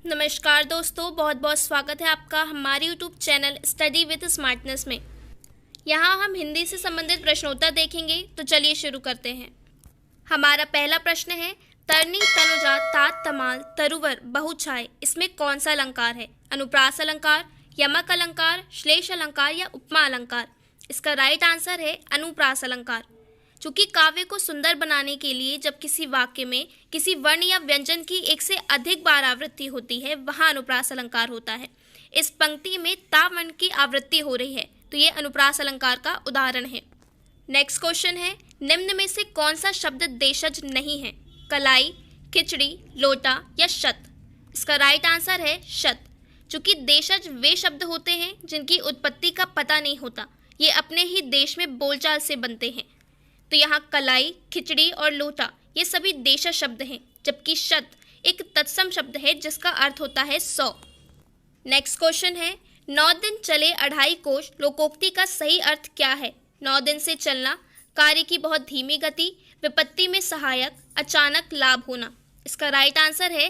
नमस्कार दोस्तों, बहुत बहुत स्वागत है आपका हमारे YouTube channel study with smartness में। यहाँ हम हिंदी से संबंधित प्रश्नोत्तर देखेंगे, तो चलिए शुरू करते हैं। हमारा पहला प्रश्न है, तरनी, तनुजा, तात, तमाल, तरुवर, बहुछाय, इसमें कौन सा अलंकार है? अनुप्रास अलंकार, यमक अलंकार, श्लेष अलंकार या उपमा अलंकार? इसका राइट आंसर है अनुप्रास अलंकार। चूँकि काव्य को सुंदर बनाने के लिए जब किसी वाक्य में किसी वर्ण या व्यंजन की एक से अधिक बार आवृत्ति होती है, वहाँ अनुप्रास अलंकार होता है। इस पंक्ति में ता वर्ण की आवृत्ति हो रही है, तो ये अनुप्रास अलंकार का उदाहरण है। नेक्स्ट क्वेश्चन है, निम्न में से कौन सा शब्द देशज नहीं है? कलाई, खिचड़ी, लोटा या शत? इसका राइट आंसर है शत। चूँकि देशज वे शब्द होते हैं जिनकी उत्पत्ति का पता नहीं होता, ये अपने ही देश में बोलचाल से बनते हैं। तो यहाँ कलाई, खिचड़ी और लोटा ये सभी देशज शब्द हैं, जबकि शत एक तत्सम शब्द है जिसका अर्थ होता है 100। नेक्स्ट क्वेश्चन है, 9 दिन चले 2.5 कोश लोकोक्ति का सही अर्थ क्या है? 9 दिन से चलना, कार्य की बहुत धीमी गति, विपत्ति में सहायक, अचानक लाभ होना। इसका राइट आंसर है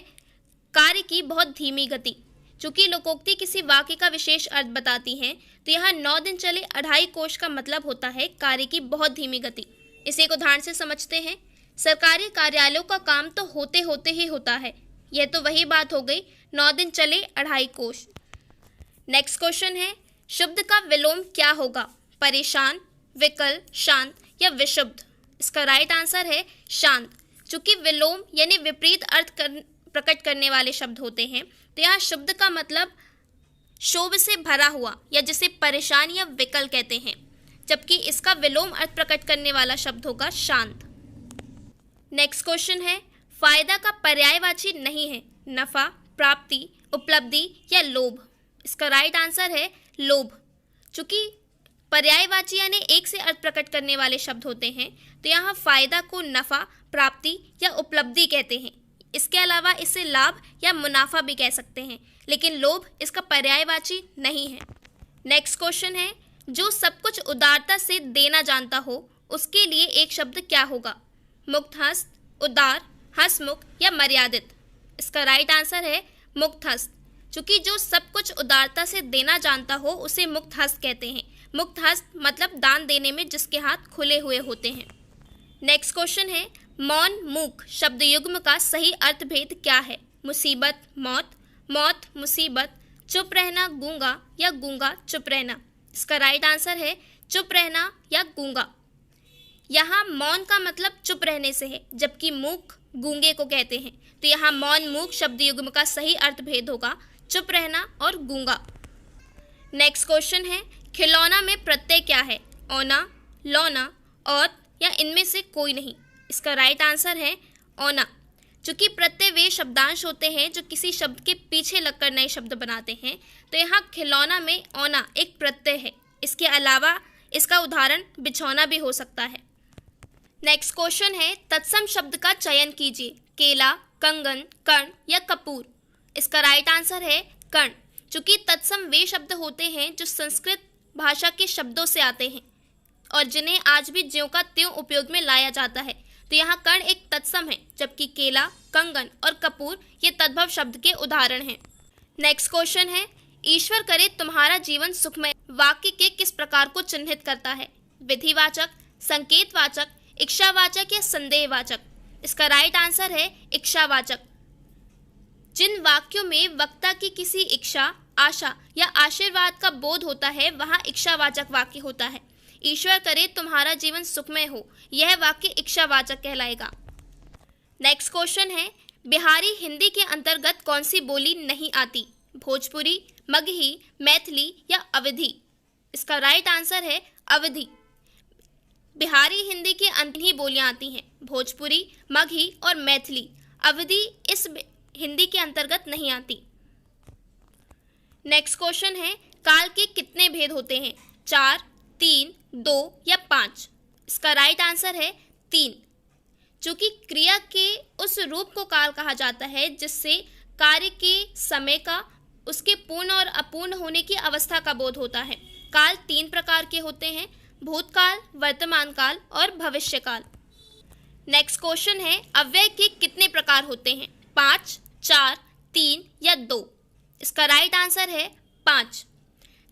कार्य की बहुत धीमी गति। चूँकि लोकोक्ति किसी वाक्य का विशेष अर्थ बताती हैं, तो यहाँ 9 दिन चले 2.5 कोश का मतलब होता है कार्य की बहुत धीमी गति। इसे एक उदाहरण से समझते हैं। सरकारी कार्यालयों का काम तो होते होते ही होता है। यह तो वही बात हो गई, 9 दिन चले 2.5 कोश। नेक्स्ट क्वेश्चन है, शुद्ध का विलोम क्या होगा? परेशान, विकल, शांत या विशुद्ध? इसका राइट आंसर है शांत। चूँकि विलोम यानी विपरीत अर्थ प्रकट करने वाले शब्द होते हैं, तो यहाँ शुद्ध का मतलब शोभ से भरा हुआ या जिसे परेशान या विकल कहते हैं, जबकि इसका विलोम अर्थ प्रकट करने वाला शब्द होगा शांत। नेक्स्ट क्वेश्चन है, फायदा का पर्यायवाची नहीं है? नफा, प्राप्ति, उपलब्धि या लोभ? इसका राइट आंसर है लोभ। चूँकि पर्यायवाची यानी एक से अर्थ प्रकट करने वाले शब्द होते हैं, तो यहाँ फायदा को नफा, प्राप्ति या उपलब्धि कहते हैं। इसके अलावा इसे लाभ या मुनाफा भी कह सकते हैं, लेकिन लोभ इसका पर्यायवाची नहीं है। नेक्स्ट क्वेश्चन है, जो सब कुछ उदारता से देना जानता हो उसके लिए एक शब्द क्या होगा? मुक्त हस्त, उदार, हंसमुख या मर्यादित? इसका राइट आंसर है मुक्त हस्त। चूँकि जो सब कुछ उदारता से देना जानता हो उसे मुक्त हस्त कहते हैं। मुक्त हस्त मतलब दान देने में जिसके हाथ खुले हुए होते हैं। नेक्स्ट क्वेश्चन है, मौन, मूक शब्द युग्म का सही अर्थभेद क्या है? मुसीबत, मौत, मौत, मुसीबत, चुप रहना, गूंगा या गूंगा चुप रहना? इसका राइट आंसर है चुप रहना या गूंगा। यहाँ मौन का मतलब चुप रहने से है, जबकि मूक गूंगे को कहते हैं। तो यहाँ मौन मूक शब्द युग्म का सही अर्थभेद होगा चुप रहना और गूंगा। नेक्स्ट क्वेश्चन है, खिलौना में प्रत्यय क्या है? औना, लौना, औत या इनमें से कोई नहीं? इसका राइट आंसर है औना। चूँकि प्रत्यय वे शब्दांश होते हैं जो किसी शब्द के पीछे लगकर नए शब्द बनाते हैं, तो यहाँ खिलौना में औना एक प्रत्यय है। इसके अलावा इसका उदाहरण बिछौना भी हो सकता है। नेक्स्ट क्वेश्चन है, तत्सम शब्द का चयन कीजिए। केला, कंगन, कर्ण या कपूर? इसका राइट आंसर है कर्ण। चूँकि तत्सम वे शब्द होते हैं जो संस्कृत भाषा के शब्दों से आते हैं और जिन्हें आज भी ज्यों का त्यों उपयोग में लाया जाता है, तो यहाँ कर्ण एक तत्सम है, जबकि केला, कंगन और कपूर ये तद्भव शब्द के उदाहरण हैं। नेक्स्ट क्वेश्चन है, ईश्वर करे तुम्हारा जीवन सुखमय वाक्य के किस प्रकार को चिन्हित करता है? विधिवाचक, संकेतवाचक, इच्छावाचक या संदेहवाचक? इसका राइट आंसर है इच्छावाचक। जिन वाक्यों में वक्ता की किसी इच्छा, आशा या आशीर्वाद का बोध होता है वहाँ इच्छावाचक वाक्य होता है। ईश्वर करे तुम्हारा जीवन सुखमय हो, यह वाक्य इच्छावाचक कहलाएगा। नेक्स्ट क्वेश्चन है, बिहारी हिंदी के अंतर्गत कौन सी बोली नहीं आती? भोजपुरी, मगही, मैथिली या अवधी? इसका राइट आंसर है अवधी। बिहारी हिंदी के अंत ही बोलियां आती हैं, भोजपुरी, मगही और मैथिली। अवधी इस हिंदी के अंतर्गत नहीं आती। नेक्स्ट क्वेश्चन है, काल के कितने भेद होते हैं? 4, 3, 2 या 5? इसका राइट आंसर है 3। चूँकि क्रिया के उस रूप को काल कहा जाता है जिससे कार्य के समय का, उसके पूर्ण और अपूर्ण होने की अवस्था का बोध होता है। काल 3 प्रकार के होते हैं, भूतकाल, वर्तमान काल और भविष्य काल। नेक्स्ट क्वेश्चन है, अव्यय के कितने प्रकार होते हैं? 5, 4, 3 या 2। इसका राइट आंसर है 5।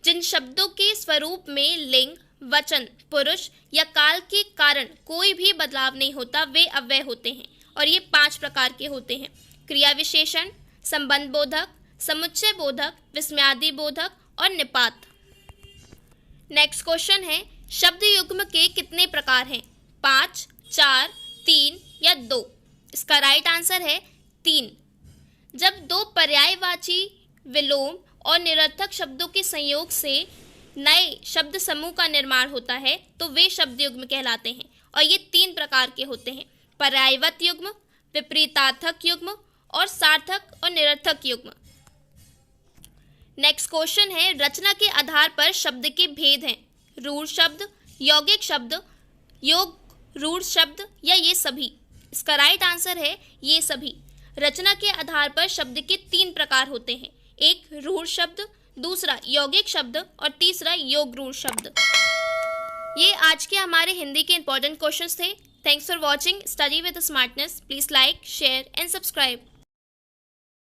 जिन शब्दों के स्वरूप में लिंग, वचन, पुरुष या काल के कारण कोई भी बदलाव नहीं होता वे अव्यय होते हैं, और ये 5 प्रकार के होते हैं। क्रिया विशेषण, संबंध बोधक, समुच्चय बोधक, विस्मयादि बोधक और निपात। नेक्स्ट क्वेश्चन है, शब्द युग्म के कितने प्रकार हैं? 5, 4, 3 या 2। इसका राइट आंसर है 3। जब 2 पर्यायवाची, विलोम और निरर्थक शब्दों के संयोग से नए शब्द समूह का निर्माण होता है तो वे शब्द युग्म कहलाते हैं, और ये 3 प्रकार के होते हैं: पर्यायवत युग्म, विपरीतार्थक युग्म और सार्थक और निरर्थक युग्म। नेक्स्ट क्वेश्चन है, रचना के आधार पर शब्द के भेद हैं: रूढ़ शब्द, यौगिक शब्द, योग रूढ़ शब्द या ये सभी। इसका राइट आंसर है ये सभी। रचना के आधार पर शब्द के 3 प्रकार होते हैं: एक रूढ़ शब्द, दूसरा यौगिक शब्द और तीसरा योग रूढ़ शब्द। ये आज के हमारे हिंदी के इंपॉर्टेंट क्वेश्चंस थे। Thanks for watching study with smartness. Please like, share and subscribe.